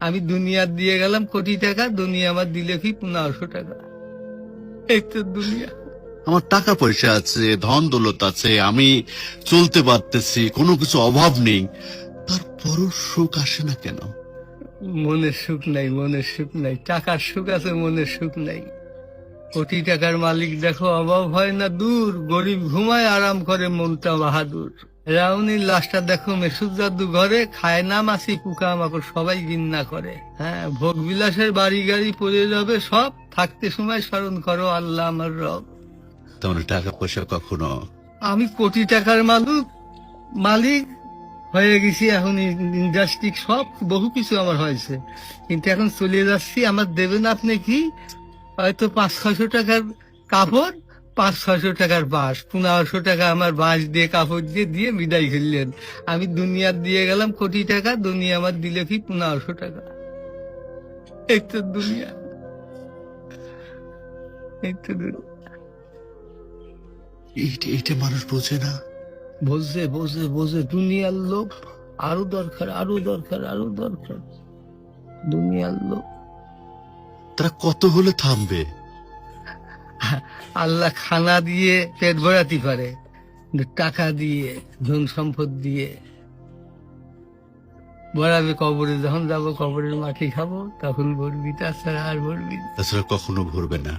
আমি দুনিয়া দিয়ে গেলাম কোটি টাকা, দুনিয়া আমার দিলে কি 1500 টাকা। এই তো দুনিয়া। আমার টাকা পয়সা আছে, ধন দৌলত আছে, আমি চলতে পারতেছি, কোনো কিছু অভাব নেই, তারপরও সুখ আসে না কেন? মনের সুখ নাই, মনের সুখ নাই। টাকার সুখ আছে, মনের সুখ নাই। কোটি টাকার মালিক দেখো অভাব হয় না দূর, গরিব ঘুমায় আরাম করে মনটা বাহাদুর। রাউনির লাশটা দেখো মেসুদ জাদু ঘরে, খায় না মাছি পোকা মাকড় সবাই ঘৃণা করে। হ্যাঁ, ভোগ বিলাসের বাড়ি গাড়ি পড়ে যাবে সব, থাকতে সময় স্মরণ করো আল্লাহ আমার রব। তেমন টাকা পয়সা কখনো আমি কোটি টাকার মালিক হয়ে গেছি, এখন ইন্ডাস্ট্রি সব বহু কিছু আমার হয়েছে, কিন্তু এখন চলে যাচ্ছি। আমার দেবেন আপনি কি? হয়তো 500-600 টাকার কাপড়, 500-600 টাকার বাঁশ, 1500 টাকা আমার বাঁশ দিয়ে কাপড় দিয়ে দিয়ে বিদায় করলেন। আমি দুনিয়া দিয়ে গেলাম কোটি টাকা, দুনিয়া আমার দিলে কি 1500 টাকা। এই তো দুনিয়া, এই তো দুনিয়া। এইটা মানুষ বোঝে না। বোঝে বোঝে বোঝে, দুনিয়ার লোভ আরো দরকার, আরো দরকার, আরো দরকার। দুনিয়ার লোভ। তারা কত হলে থামবে? আল্লাহ খানা দিয়ে পেট ভরাতে পারে, কিন্তু টাকা দিয়ে, ধন সম্পদ দিয়ে ভরাবে কবরে। যখন যাবো কবরের মাটি খাবো তখন ভরবি, তাছাড়া আর ভরবি না। তাছাড়া কখনো ভরবে না।